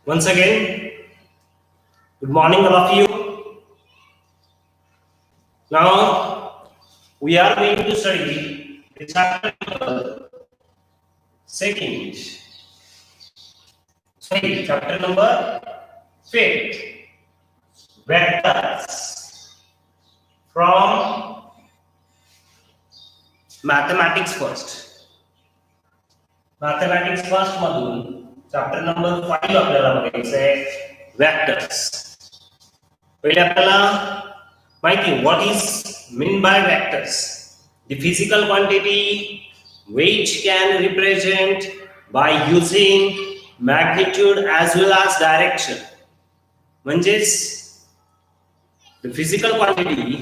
Once again, good morning, all of you. Now, we are going to study the chapter number second. Sorry, chapter number fifth. Vectors from mathematics first. Mathematics first मधून chapter number 5 आपल्याला बघायचं आहे vectors. पहिले आपल्याला माहिती what is mean by vectors? The physical quantity which can represent by using magnitude as well as direction. म्हणजेच the physical quantity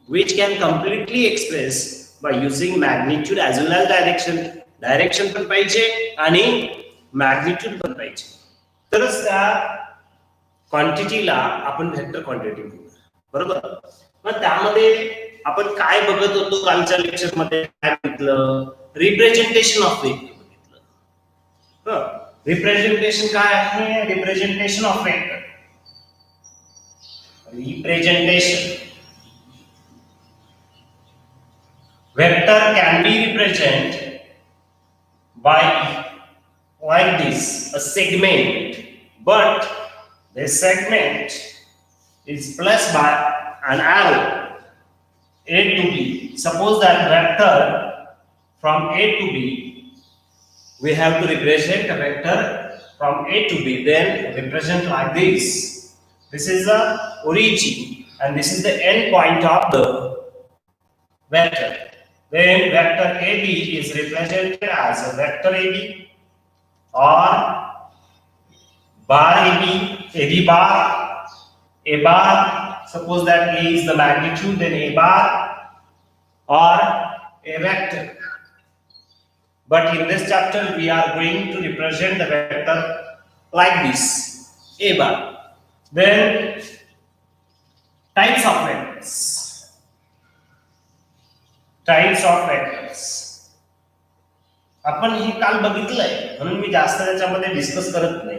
which can completely express by using magnitude as well as direction. Direction पण पाहिजे आणि magnitude पण पाहिजे. तरच त्या क्वांटिटीला आपण vector quantity म्हणू. बरोबर. मग त्यामध्ये आपण काय बघत होतो कालच्या लेक्चर मध्ये काय बघितलं रिप्रेझेंटेशन ऑफ वेक्टर बघितलं. रिप्रेझेंटेशन काय आहे representation of vector representation. Vector can be represented by like this a segment, but this segment is placed by an arrow A to B. Suppose that vector from A to B, we have to represent a vector from A to B, then represent like this. This is the origin and this is the end point of the vector. Then vector AB is represented as a vector AB or bar AB, AB bar, A bar. Suppose that A is the magnitude, then A bar or A vector. But in this chapter we are going to represent the vector like this, A bar. Then types of vectors. Types of vectors. आपण हे काल बघितलंय म्हणून मी जास्त त्याच्यामध्ये discuss करत नाही.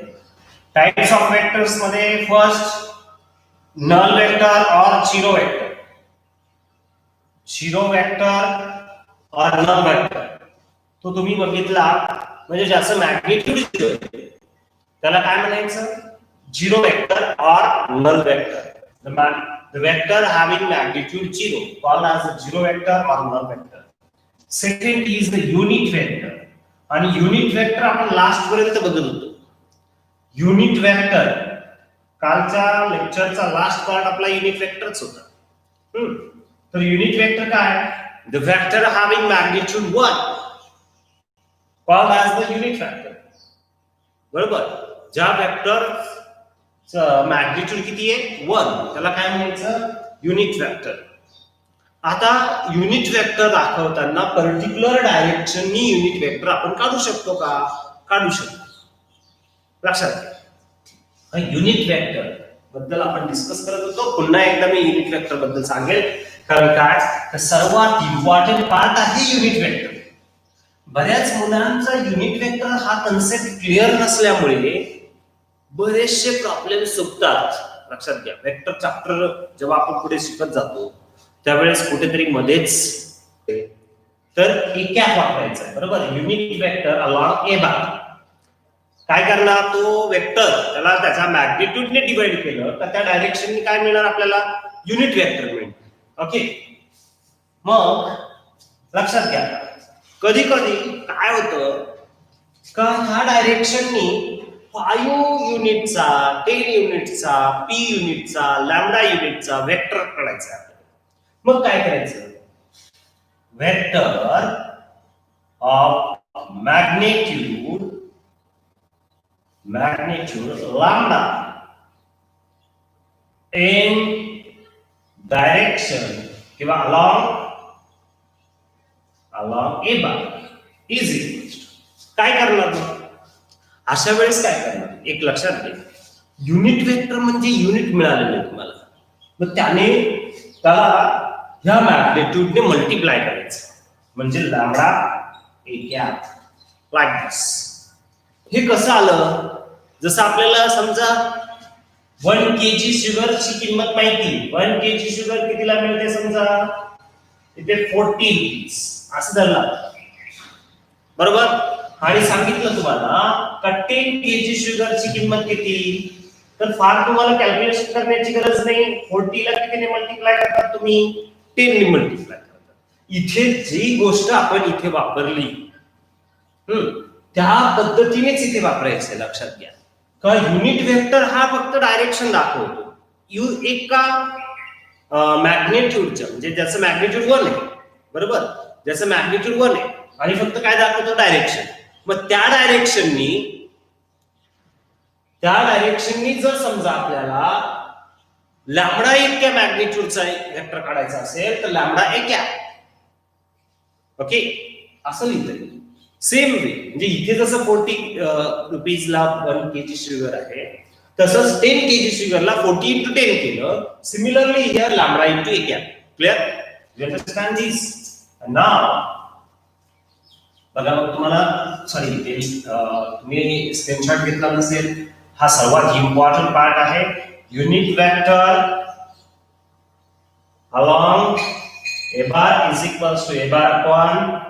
Types of vectors मध्ये फर्स्ट नल वेक्टर और झिरो वेक्टर. झिरो वेक्टर और नल वेक्टर तो तुम्ही बघितला म्हणजे ज्याचं मॅग्निट्यूड झिरो आहे त्याला काय म्हणायचं zero vector or null vector. The vector having magnitude 0 called as a zero vector or null vector. Second is the unit vector. आणि unit vector आपण लास्ट पर्यंत बघत होतो. Unit vector कालच्या लेक्चरचा लास्ट पार्ट आपला युनिट वेक्टरच होता. तर युनिट वेक्टर काय the vector having magnitude 1 called as the unit vector. बरोबर. ज्या वेक्टर मॅग्निट्यूड किती आहे 1 त्याला काय म्हणायचं युनिट वेक्टर. आता युनिट वेक्टर दाखवताना पर्टिक्युलर डायरेक्शननी युनिट वेक्टर आपण काढू शकतो का काढू शकतो. लक्षात घ्या युनिट वेक्टर बद्दल आपण डिस्कस करत होतो. पुन्हा एकदा मी युनिट वेक्टर बद्दल सांगेल कारण काय सर्वात इम्पॉर्टंट पार्ट आहे युनिट वेक्टर. बऱ्याच मुलांचा युनिट वेक्टर हा कन्सेप्ट क्लिअर नसल्यामुळे बरेचसे प्रॉब्लेम सुटतात. लक्षात घ्या वेक्टर चॅप्टर जेव्हा आपण पुढे शिकत जातो त्यावेळेस कुठेतरी मध्येच तर कॅप वापरायचा आहे. बरोबर. युनिट वेक्टर अलॉंग ए बार काय करणार तो वेक्टर त्याला त्याच्या मॅग्निट्यूडने डिवाइड केलं तर त्या डायरेक्शनने काय मिळणार आपल्याला युनिट वेक्टर मिळणार. ओके. मग लक्षात घ्या कधी कधी काय होतं का ह्या डायरेक्शननी 5 युनिटचा 10 युनिटचा p युनिटचा लॅम्बडा युनिटचा वेक्टर काढायचा. मग काय करायचं vector of magnitude lambda in direction किंवा along a bar is equal काय करणार मग अशा वेळेस काय करणार एक लक्षात घ्या युनिट वेक्टर म्हणजे युनिट मिळालेले तुम्हाला मग त्याने त्याला ह्या मॅग्निट्यूडने मल्टिप्लाय करायचं म्हणजे लॅम्बडा ए कॅप लाईक दिस. हे कसं आलं जसं आपल्याला समजा 1 kg शुगरची किंमत माहिती, 1 kg शुगर कितीला मिळते समजा इथे 40 rupees असं धरलं, बरोबर. आणि सांगितलं तुम्हाला का 10 kg शुगरची किंमत किती, तर फार तुम्हाला कॅल्क्युलेशन करण्याची गरज नाही. 40 ला कितीने मल्टिप्लाय करतात तुम्ही, 10 ने मल्टिप्लाय करतात. इथे जी गोष्ट आपण इथे वापरली त्या पद्धतीनेच इथे वापरायचं, लक्षात घ्या का युनिट वेक्टर हा फक्त डायरेक्शन दाखवतो. एका मॅग्नेट्यूडचं म्हणजे ज्याचं मॅग्नेट्यूड 1 आहे, बरोबर, ज्याचं मॅग्नेट्यूड 1 आहे आणि फक्त काय दाखवतो, डायरेक्शन. मग त्या डायरेक्शननी जर समजा आपल्याला लॅम्बडा इतक्या मॅग्नेट्यूडचा वेक्टर काढायचा असेल तर लॅम्बडा एक्या, ओके, असं लिहिता. सेम वे म्हणजे इथे जसं 40 रुपीजला 1 kg शुगर आहे, तसंच 10 kg शुगरला 40 into 10 केलं. सिमिलरली हियर लॅम्बडा into एक्या. Clear? You understand this? Now बघा, मग तुम्हाला सॉरी तुम्ही स्क्रीनशॉट घेतला नसेल, हा सर्वात इम्पॉर्टंट पार्ट आहे. Unit vector along a bar is equals to a bar upon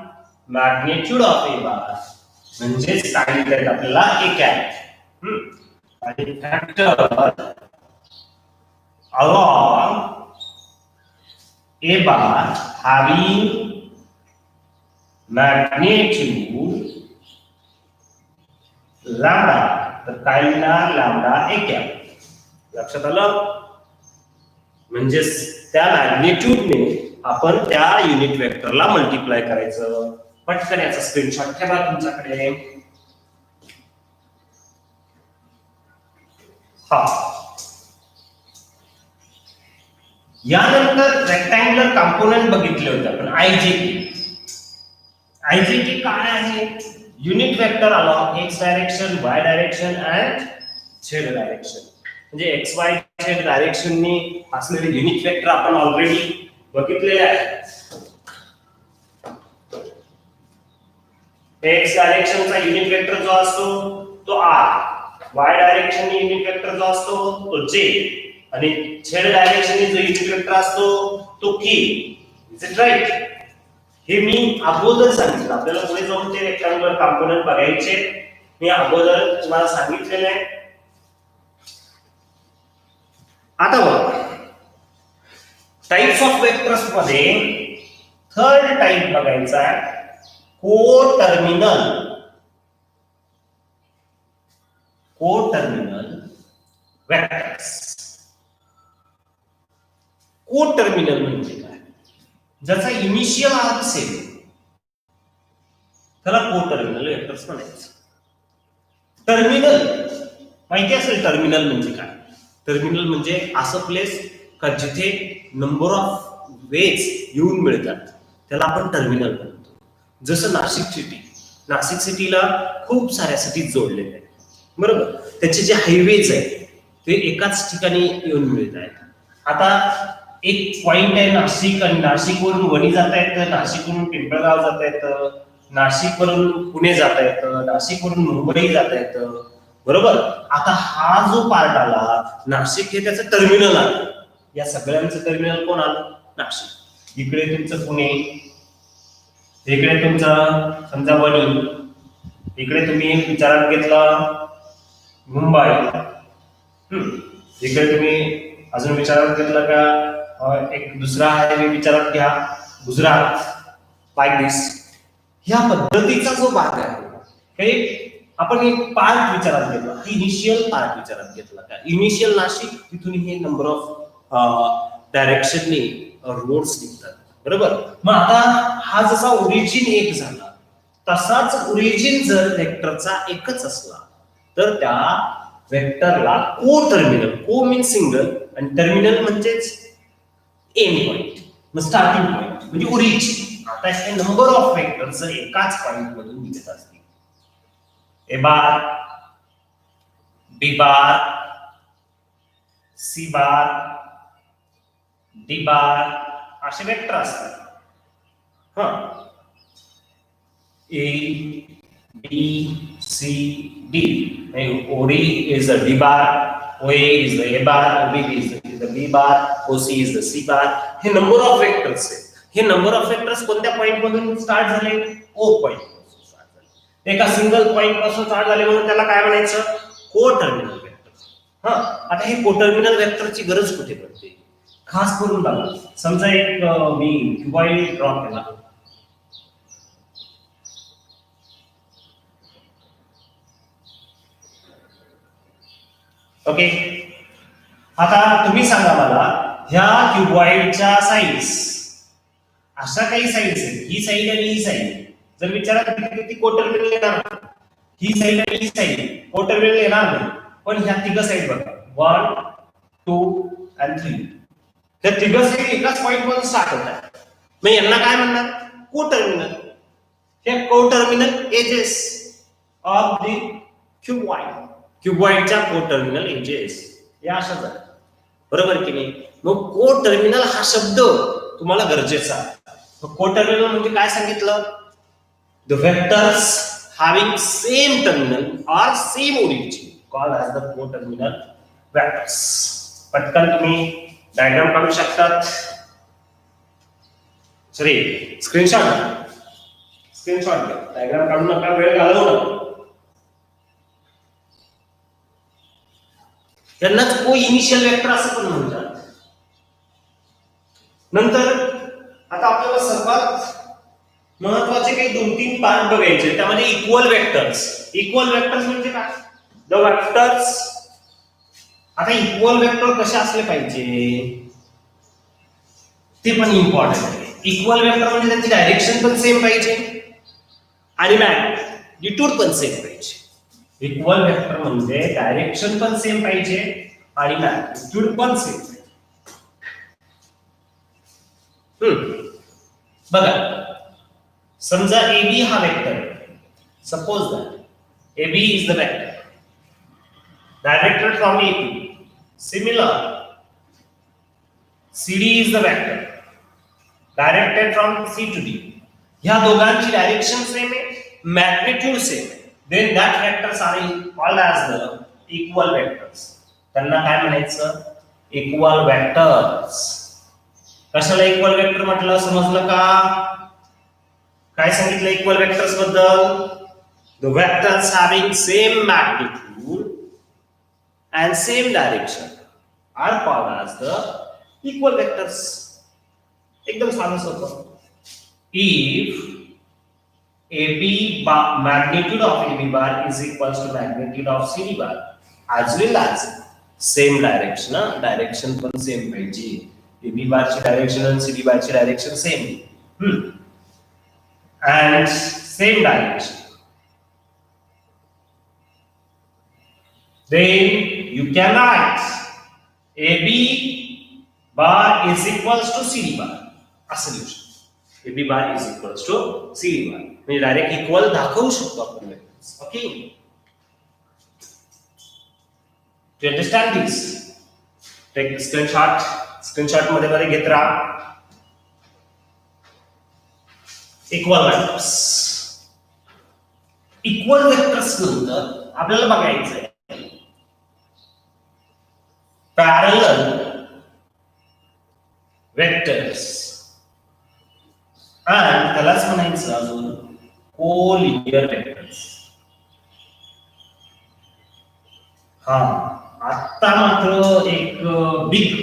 magnitude of a bar, म्हणजे सांगितलं आपल्याला एक आहे. आणि vector along a bar having magnitude lambda, तर काय लिहिणार, लॅम्बडा एक्या. लक्षात आलं? म्हणजे त्या मॅग्निट्यूडने आपण त्या युनिट वेक्टरला मल्टिप्लाय करायचं. पटकन याचा स्क्रीनशॉट ठेवा तुमच्याकडे. हा, यानंतर रेक्टँग्युलर कंपोनेंट बघितले होते आपण, आयजेके. आयजेके काय आहे, unit vector along x direction, Y direction and Z direction. म्हणजे एक्स वाय झेड डायरेक्शननी असलेले युनिट वेक्टर आपण ऑलरेडी बघितलेले आहे. एक्स डायरेक्शनचा युनिट वेक्टर जो असतो तो r, y direction unit vector जो असतो तो जे, आणि झेड डायरेक्शन जो युनिट वेक्टर असतो तो के. Is it right? हे मी अगोदर सांगितलं. आपल्याला पुढे जाऊन ते रेक्टँग्युलर कंपोनेंट बघायचे, मी अगोदर तुम्हाला सांगितलेलं आहे. आता बघा, टाइप्स ऑफ वेक्टर्स मध्ये थर्ड टाइप बघायचा आहे, कोटर्मिनल. Coterminal vectors. कोटर्मिनल म्हणजे काय, ज्याचा इनिशियल आर्क सेम, त्याला कोटर्मिनल वेक्टर्स म्हणायचं. टर्मिनल माहिती असेल, टर्मिनल म्हणजे काय. टर्मिनल म्हणजे असं प्लेस का जिथे नंबर ऑफ वेज येऊन मिळतात, त्याला आपण टर्मिनल म्हणतो. जसं नाशिक सिटी, नाशिक सिटीला खूप साऱ्या सिटीज जोडलेल्या आहेत, बरोबर. त्याचे जे हायवेज आहेत ते एकाच ठिकाणी येऊन मिळत आहेत. आता एक पॉइंट आहे नाशिक, आणि नाशिकवरून वणी जाता येतं, नाशिकवरून पिंपळगाव जाता येतं, नाशिकवरून पुणे जाता येतं, नाशिकवरून मुंबई जाता येतं, बरोबर. आता हा जो पार्ट आला नाशिक, हे त्याचं टर्मिनल आलं. या सगळ्यांचं टर्मिनल कोण आलं, नाशिक. इकडे तुमचं पुणे, इकडे तुमचं समजा वणी, इकडे तुम्ही विचारात घेतलं मुंबई, इकडे तुम्ही अजून विचारात घेतलं का एक दुसरा हायवे विचारात घ्या, गुजरात, लाईक दिस. ह्या पद्धतीचा जो भाग आहे हे आपण एक पार्ट विचारात घेतला, इनिशियल पार्ट विचारात घेतला का, इनिशियल नाशिक, तिथून हे नंबर ऑफ डायरेक्शनने रोड्स निघतात, बरोबर. मग आता हा जसा ओरिजिन एक झाला, तसाच ओरिजिन जर वेक्टरचा एकच असला तर त्या वेक्टरला को टर्मिनल, को मीन सिंगल आणि टर्मिनल म्हणजेच एंड पॉइंट, मग स्टार्टिंग पॉइंट म्हणजे ओरिजिन. आता हे नंबर ऑफ वेक्टर्स एकाच पॉइंट मधून निघत असतील. ए बार, बी बार, सी बार, डी बार असे वेक्टर असतात. हा, A B C D. OD is the D bar, OA is the A bar, OB is the B bar, OC is the C bar. हे number of vectors आहेत. हे number of vectors कोणत्या point मधून start झाले? O point पासून start झाले. एका single point पासून स्टार्ट झाले म्हणून त्याला काय म्हणायचं? को टर्मिनल वेक्टर. आता हे को टर्मिनल वेक्टरची गरज कुठे पडते? खास करून बघा, समजा एक मी क्युबॉइड ड्रॉ केला. ओके, आता तुम्ही सांगा मला, ह्या क्युबॉइडच्या साइड्स अशा काही साइड्स आहेत, ही साइड आणि ही साइड. जर विचारा किती कोटर्मिनल येणार, ही साइड आणि ही साइड कोटर्मिनल येणार नाही. पण ह्या तिघ साइड बघा, 1 2 आणि 3, ह्या तिघ साइड एकाच पॉइंट मधून स्टार्ट होतात. मग यांना काय म्हणणार? कोटर्मिनल. हे coterminal edges of the cuboid. क्युबॉइडच्या को टर्मिनल एजेस या अशा झाल्या, बरोबर की नाही? मग को टर्मिनल हा शब्द तुम्हाला गरजेचा आहे. को टर्मिनल म्हणजे काय सांगितलं? The vectors having same terminal or same origin called as the को टर्मिनल वेक्टर्स. पटकन तुम्ही डायग्राम काढू शकतात. सॉरी, स्क्रीनशॉट घ्या. डायग्राम काढू नका, वेळ घालवू नका. यांनाच को इनिशियल वेक्टर असं पण म्हणतात. नंतर आता आपल्याला सर्वात महत्त्वाचे काही 2-3 पार्ट बघायचे. त्यामध्ये इक्वल वेक्टर्स. इक्वल वेक्टर्स म्हणजे काय? The vectors. आता इक्वल वेक्टर कसे असले पाहिजे ते पण इम्पॉर्टंट आहे. इक्वल वेक्टर म्हणजे त्यांची डायरेक्शन पण सेम पाहिजे आणि मॅग्निट्यूड पण सेम पाहिजे. इक्वल वेक्टर म्हणजे डायरेक्शन पण सेम पाहिजे आणि मॅग्निट्यूड पण सेम पाहिजे. बघा, समजा AB हा वेक्टर आहे. Suppose that AB is the vector directed from A to B. Similar, CD is the vector directed from C to D. ह्या दोघांची डायरेक्शन सेम आहे, मॅग्निट्यूड सेम आहे. Then that vectors are called as the equal vectors. त्यांना काय म्हणायचं? Equal vectors. कशाला equal vector म्हटलं समजलं का? काय सांगितलं इक्वल वेक्टर्स बद्दल? The vectors having same magnitude and same direction are called as the equal vectors. एकदम साधं सोपं. If AB bar, magnitude of AB bar is equals to magnitude of CD bar as well as same direction. Direction पण same पाहिजे. AB bar ची direction आणि CD bar ची direction same and same direction. Then you can write AB bar is equals to CD bar. असं लिहू शकतो. AB bar is equals to CD bar. म्हणजे direct equal दाखवू शकतो आपण. Okay, to understand this, take the screenshot मध्ये घेत राहा. Equal vectors. इक्वल वेक्टर्स नंतर आपल्याला बघायचं आहे पॅरलल वेक्टर्स आणि त्यालाच म्हणायचं अजून कोलिनियर वेक्टर्स. आता मात्र एक बिग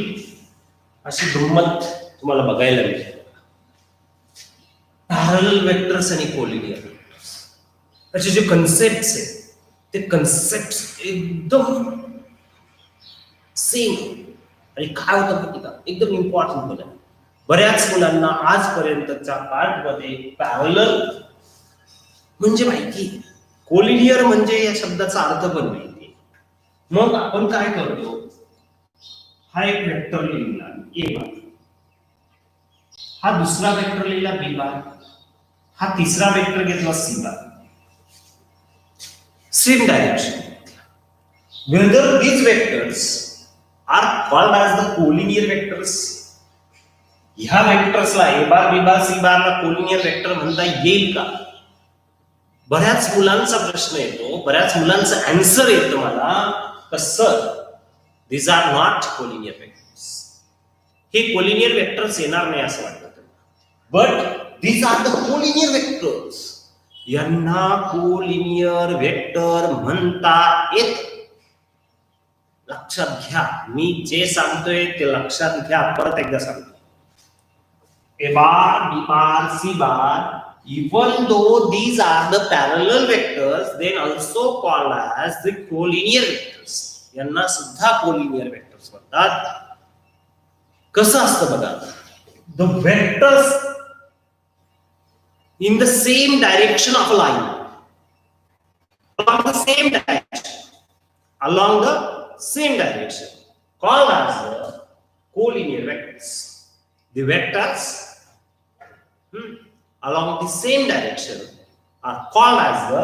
अशी गंमत तुम्हाला बघायला मिळते. पॅरलल वेक्टर्स आणि कोलिनियर वेक्टर्स असे जे कन्सेप्ट्स आहेत ते कन्सेप्ट्स एकदम सेम. आणि काय होतं माहिती का? एकदम इम्पॉर्टंट पण आहे. बऱ्याच मुलांना आजपर्यंतच्या पार्टमध्ये पॅरलल म्हणजे माहिती, कोलिनियर म्हणजे या शब्दाचा अर्थ पण माहिती. मग आपण काय करतो? हा एक वेक्टर लिहिला A बार, हा दुसरा वेक्टर लिहिला B बार, हा तिसरा वेक्टर घेतला C bar. Same direction. Whether these vectors are called as the collinear vectors. ह्या वेक्टर्सला A bar B bar C बारला कोलिनियर वेक्टर म्हणता येईल का? बऱ्याच मुलांचा प्रश्न येतो, बऱ्याच मुलांचं आन्सर येतं मला का sir these are not collinear vectors. हे कोलिनियर वेक्टर्स येणार नाही असं वाटतं, but these are the collinear vectors. यांना कोलिनियर वेक्टर म्हणता येत. लक्षात घ्या, मी जे सांगतोय ते लक्षात घ्या. परत एकदा सांगतो, A bar, B bar, C bar, even though these are the parallel vectors, then also called as the collinear vectors. यांना सुद्धा कोलिनियर वेक्टर्स म्हणतात. कसं असतं बघा, the vectors in the same direction of a line, along the same direction, called as the collinear vectors. The vectors along the same direction are called as the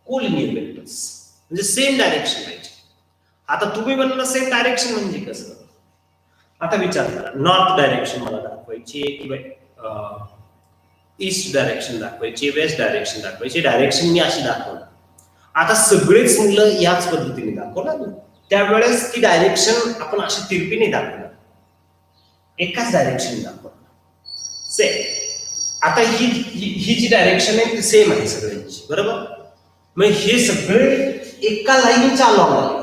collinear vectors. म्हणजे same direction पाहिजे. आता तुम्ही म्हणलं same direction म्हणजे कसं? आता विचार करा, नॉर्थ डायरेक्शन मला दाखवायची किंवा ईस्ट डायरेक्शन दाखवायची, वेस्ट डायरेक्शन दाखवायची, डायरेक्शन मी अशी दाखवणार. आता सगळेच मुलं याच पद्धतीने दाखवणार ना, त्यावेळेस ती डायरेक्शन आपण अशी तिरपीने दाखवणार, एकाच डायरेक्शन दाखवणार. सेम आता ही जी डायरेक्शन आहे ती सेम आहे सगळ्यांची, बरोबर? मग हे सगळे एका लाईनच्या अलॉंग आहे,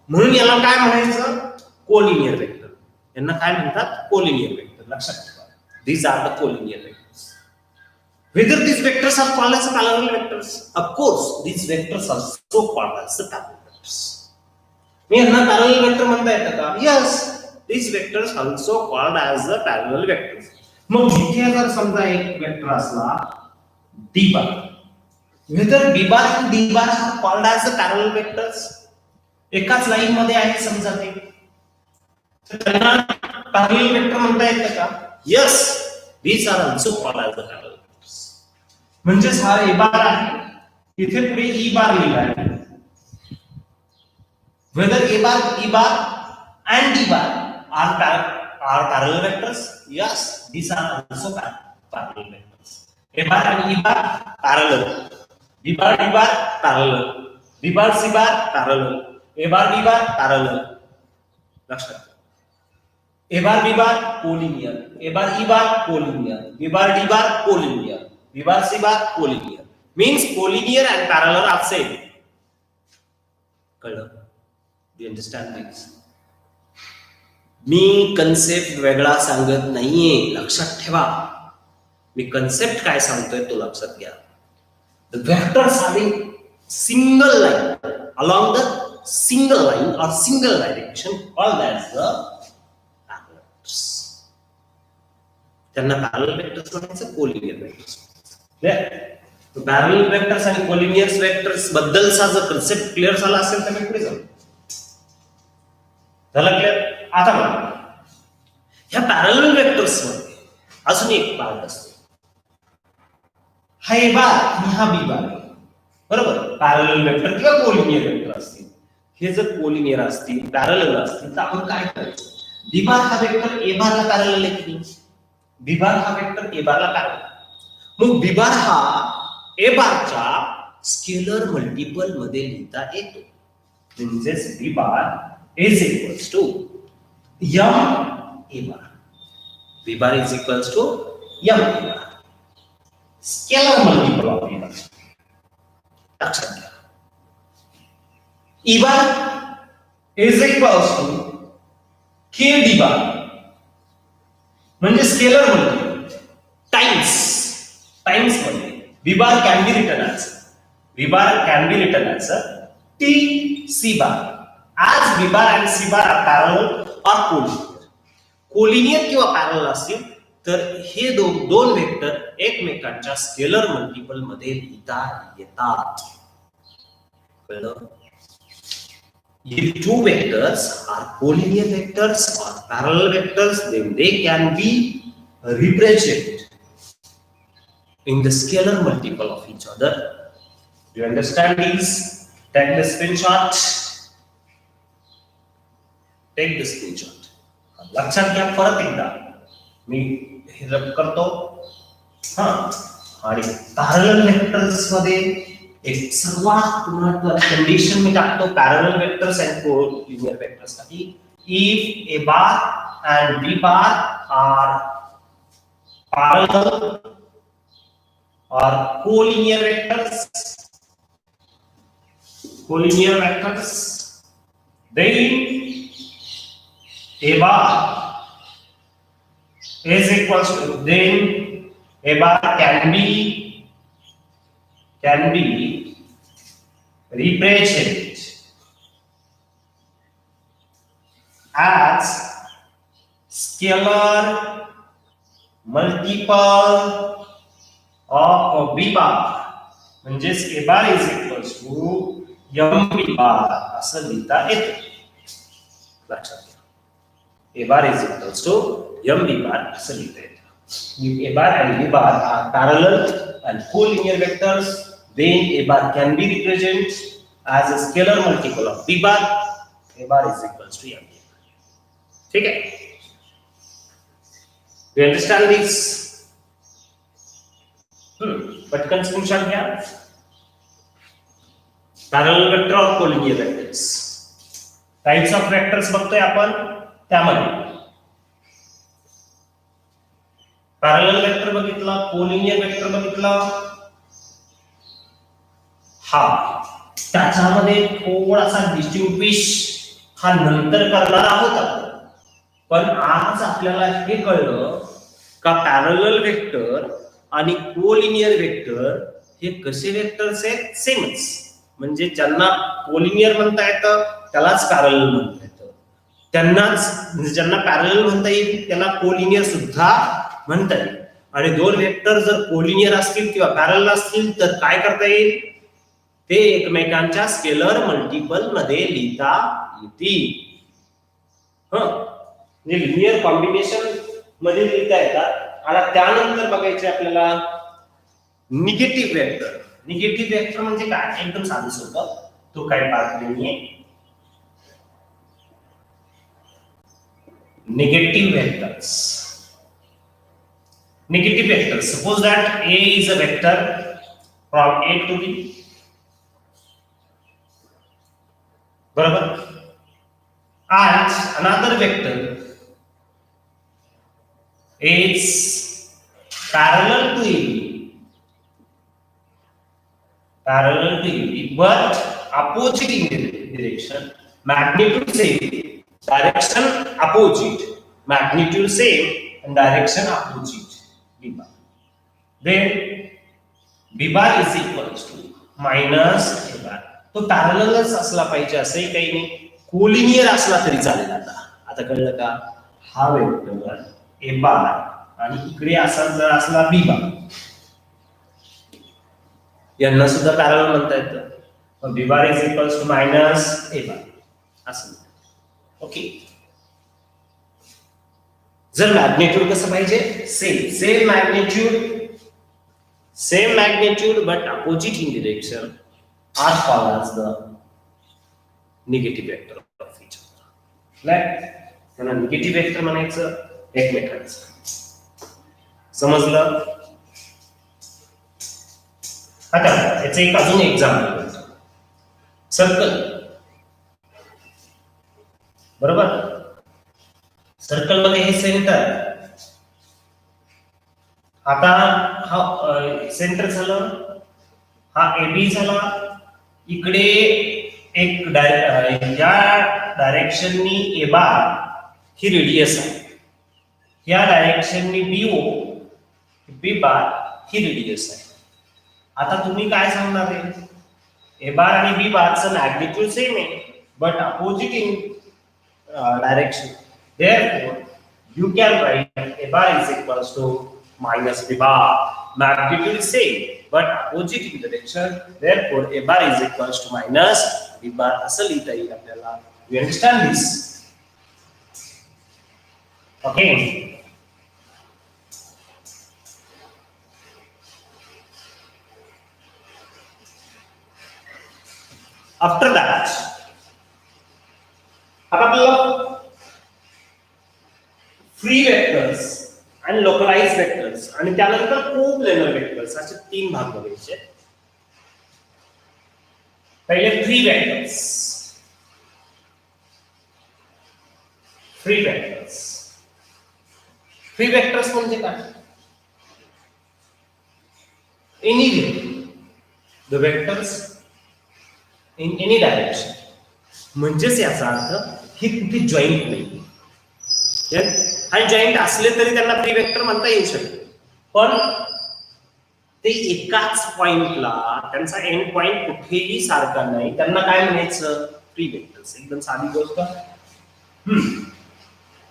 म्हणून याला काय म्हणायचं? Collinear vector. यांना काय म्हणतात? Collinear vector. लक्षात ठेवा, these are the collinear vectors. Whether these vectors are called as parallel vectors, of course these vectors are so called as the parallel vectors. मी यांना parallel vector म्हणता येतं का? Yes, these vectors also called as the parallel vectors. मग इथे जर समजा एक vector असला D bar, whether b bar and d bar are called as the parallel vectors, एकाच लाईन मध्ये आहे समजा ते, तर त्यांना पॅरलल वेक्टर म्हणता येतं का? Yes, these are also called as the parallel vectors. म्हणजे हा a बार आहे, इथे पुढे e बार लिहिलाय. whether a bar, e bar and d bar are parallel vectors? Yes, these are also parallel vectors. A bar and e bar parallel, b bar d bar parallel, b bar c bar parallel, a bar b bar parallel. लक्षात, a bar b bar collinear, a bar e bar collinear, b bar d bar collinear, b bar c bar collinear. Means collinear and parallel are same. कळलं? Do you understand this? Me concept वेगळा सांगत नाहीये, लक्षात ठेवा. मी concept काय सांगतोय तो लक्षात घ्या. The vectors having single line along the single line or single direction called as the parallel vectors. त्यांना parallel vectors म्हणायचं, collinear vectors. Clear? Parallel vectors आणि collinear vectors बद्दलचा जर कन्सेप्ट क्लिअर झाला असेल तर मी पुढे जाऊ. झालं क्लिअर? आता बघा, ह्या पॅरलल वेक्टर्स मध्ये अजून एक पार्ट असतो. हा ए बार आणि हा बी बार, बरोबर? पॅरलल वेक्टर किंवा कोलिनियर वेक्टर असतील. हे जर कोलिनियर असतील, पॅरलल असतील, तर आपण काय करायचं? बी बार हा वेक्टर ए बारला पॅरलल आहे की नाही? बी बार हा वेक्टर ए बारला पॅरलल. मग बी बार हा ए बारच्या स्केलर मल्टिपल मध्ये लिहिता येतो. म्हणजेच B bar is equals to m a bar. b bar is equals to m a bar. Scalar multiple of a bar. लक्षात घ्या. e bar is equals to k d bar. म्हणजे scalar multiple times मध्ये b bar can be written as t c bar. As b bar and c bar are parallel or collinear. Collinear किंवा parallel असतील तर हे दोन vector एकमेकांच्या scalar multiple मध्ये लिहिता येतात. कळलं? If two vectors are collinear vectors or parallel vectors, then they can be represented in the scalar multiple of each other. Do you understand these? Take the screenshot. Take the screenshot. लक्षात घ्या. परत एकदा मी हे रब करतो. आणि parallel vectors मध्ये एक सर्वात महत्त्वाची कंडिशन मी टाकतो parallel vectors and collinear vectors साठी. If a bar and b bar are parallel or collinear vectors, then a bar is equals to, then a bar can be represented as scalar multiple of b bar, म्हणजेच a bar is equals to m b bar असं लिहिता येतं. लक्षात घ्या, a bar is equals to m b bar असं लिहिता येतं. If a bar and b bar are parallel and collinear vectors, then a bar can be represented as a scalar multiple of b bar. A bar is equals to m b bar. ठीक है? Do you understand this? पटकन screenshot घ्या. Parallel vector और collinear vectors, types of vectors बघतोय आपण. त्यामध्ये parallel vector बघितला, collinear vector बघितला. हा त्याच्यामध्ये थोडासा डिस्टिंग्विश हा नंतर करणार आहोत आपण. पण आज आपल्याला हे कळलं का पॅरलल वेक्टर आणि कोलिनियर वेक्टर हे कसे वेक्टर्स आहेत, सेमच. म्हणजे ज्यांना कोलिनियर म्हणता येतं त्यालाच पॅरलल म्हणता येतं, त्यांनाच ज्यांना पॅरलल म्हणता येईल त्यांना कोलिनियर सुद्धा म्हणता येईल. आणि दोन वेक्टर जर कोलिनियर असतील किंवा पॅरलल असतील तर काय करता येईल, ते एकमेकांच्या स्केलर मल्टिपल मध्ये लिहिता येतील. म्हणजे लिनियर कॉम्बिनेशन मध्ये लिहिता येतात. आता त्यानंतर बघायचे आपल्याला निगेटिव्ह वेक्टर. निगेटिव्ह वेक्टर म्हणजे काय, एकदम साधं सोपं, तो काही पार्ट नाहीये. Negative vectors. Negative vector. Suppose that A is a vector from A to B. बराबर. And another vector is parallel to AB. Parallel to AB, but opposite in direction. Magnitude same, direction opposite. Magnitude same and direction opposite. B bar. Then B bar is equals to minus A bar. तो पॅरललच असला पाहिजे असंही काही नाही, collinear असला तरी चालेल. आता कळलं का, हा वेक्टर A bar आणि इकडे असा जर असला B bar, यांना सुद्धा पॅरलल म्हणता येतं. पण B bar is equals to minus A bar असं. ओके. जर मॅग्निट्यूड कसं पाहिजे, same magnitude but opposite in direction are called as the negative vector of each other. Right. त्यांना निगेटिव्ह वेक्टर म्हणायचं एकमेकांचं. समजलं? आता याचं एक अजून एक्झाम्पल, सर्कल. बरोबर. सर्कल मध्ये हे सेंटर. आता हा सेंटर झालं, हा AB झाला. इकडे एक या डायरेक्शननी A बार ही रेडियस आहे, या डायरेक्शननी BO B बार ही रेडियस आहे. आता तुम्ही काय सांगणार आहे, A बार आणि B बारचं मॅग्निट्यूड सेम आहे but opposite in direction. Therefore, you can write A bar is equals to minus B bar. Magnitude is same, but opposite in direction. Therefore, A bar is equals to minus B bar. असं लिहिता येईल आपल्याला. You understand this? Okay. After that, आता आपल्याला free vectors आणि localise vectors आणि त्यानंतर coplanar vectors असे तीन भाग बघायचे. पहिले free vectors. Free vectors. Free vectors म्हणजे काय? Any the vectors in any direction. म्हणजेच याचा अर्थ हे कुठे जॉईंट नाही. आणि जॉईंट असले तरी त्यांना फ्री वेक्टर म्हणता येऊ शकते, पण ते एकाच पॉइंटला त्यांचा एंड पॉइंट कुठेही सारखा नाही, त्यांना काय म्हणायचं? Free vectors. एकदम साधी गोष्ट.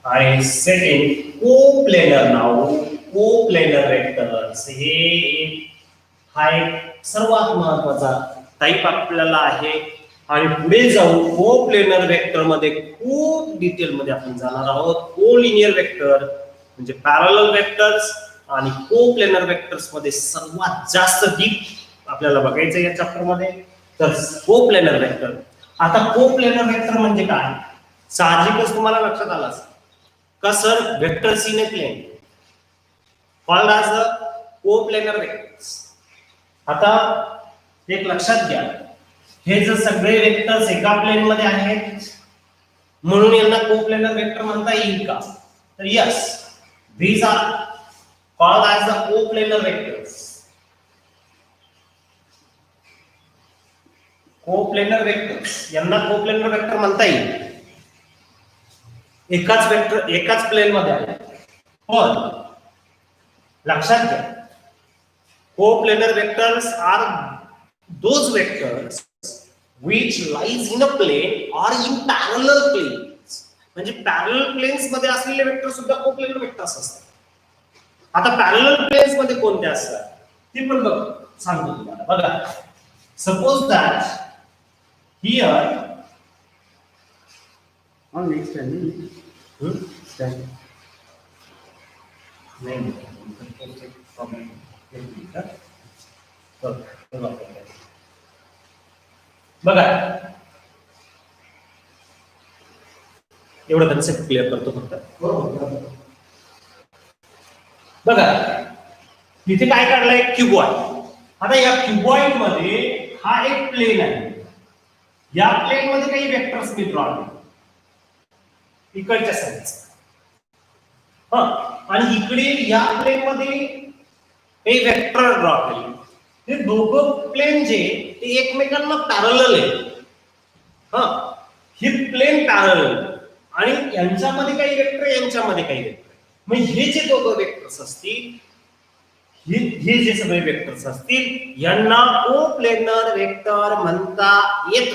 आणि सेकंड कोप्लेनर. नाव कोप्लेनर वेक्टर्स हे हा एक सर्वात महत्वाचा टाइप आपल्याला आहे. आणि पुढे जाऊन कोप्लेनर वेक्टर मध्ये खूप डिटेल मध्ये आपण जाणार आहोत. कोलिनियर वेक्टर म्हणजे पॅरलल वेक्टर्स आणि कोप्लेनर वेक्टर्स मध्ये सर्वात जास्त डीप आपल्याला बघायचं या चॅप्टर मध्ये. तर कोप्लेनर वेक्टर. आता कोप्लेनर वेक्टर म्हणजे काय? साहजिकच तुम्हाला लक्षात आलं असेल का sir, vectors in a plane called as the coplanar vectors. आता एक लक्षात घ्या, हे जर सगळे वेक्टर्स एका प्लेन मध्ये आहेत म्हणून यांना कोप्लेनर वेक्टर म्हणता येईल का? तर yes, these are called as the coplanar vectors. Coplanar vectors यांना कोप्लेनर वेक्टर म्हणता येईल. एकाच वेक्टर एकाच प्लेन मध्ये आहे. पण लक्षात घ्या, coplanar vectors are those vectors which lies in a plane or in parallel planes. म्हणजे पॅरलल प्लेन्स मध्ये असलेले वेक्टर सुद्धा कोप्लेनर वेक्टर्स असतात. आता पॅरलल प्लेन्स मध्ये कोणते असतात ते पण बघ सांगतो तुम्हाला. बघा, suppose that here on next time. नाही बघा, एवढं कन्सेप्ट क्लिअर करतो फक्त. बघा, इथे काय काढलंय? क्युबॉइड. आता या क्युबॉइड मध्ये हा एक प्लेन आहे. या प्लेन मध्ये काही वेक्टर्स मी ड्रॉ केले इकडच्या साईडचा. आणि इकडे या प्लेन मध्ये काही वेक्टर ड्रॉ केले. हे दोघं प्लेन जे ते एकमेकांना पॅरलल आहे. ही प्लेन पॅरलल आणि यांच्यामध्ये काही वेक्टर, यांच्यामध्ये काही वेक्टर. मग हे जे दोघं वेक्टर्स असतील, हे जे सगळे वेक्टर्स असतील, यांना कोप्लेनर वेक्टर म्हणता येत.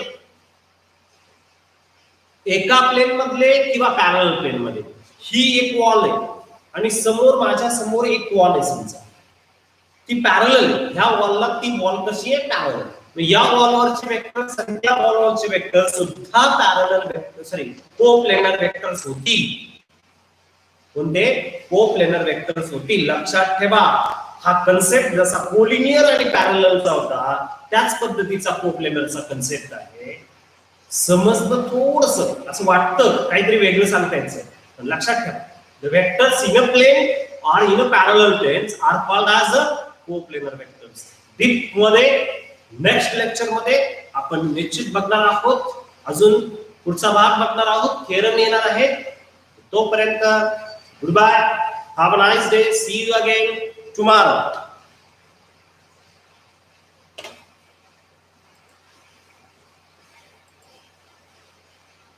एका प्लेन मधले किंवा पॅरलल प्लेन मध्ये ही एक वॉल आहे आणि समोर माझ्या समोर एक वॉल आहे. समजा ती पॅरलल, ह्या वॉलला ती वॉल कशी आहे? पॅरलल. या वॉलवरचे वेक्टर्स आणि त्या वॉलवरचे वेक्टर्स सुद्धा parallel vector, sorry coplanar vectors होतील. कोणते? कोप्लेनर वेक्टर्स होतील. लक्षात ठेवा, हा कन्सेप्ट जसा कोलिनियर आणि पॅरललचा होता त्याच पद्धतीचा कोप्लेनरचा कन्सेप्ट आहे. समजलं थोडंसं असं वाटतं काहीतरी वेगळं सांगतायचं, पण लक्षात ठेवा, the vectors in a plane or in a parallel planes are called as a coplanar vectors. Deep मध्ये नेक्स्ट लेक्चर मध्ये आपण निश्चित बघणार आहोत. अजून पुढचा भाग बघणार आहोत. थेरम येणार आहे. तोपर्यंत good bye, have a nice day, see you again tomorrow.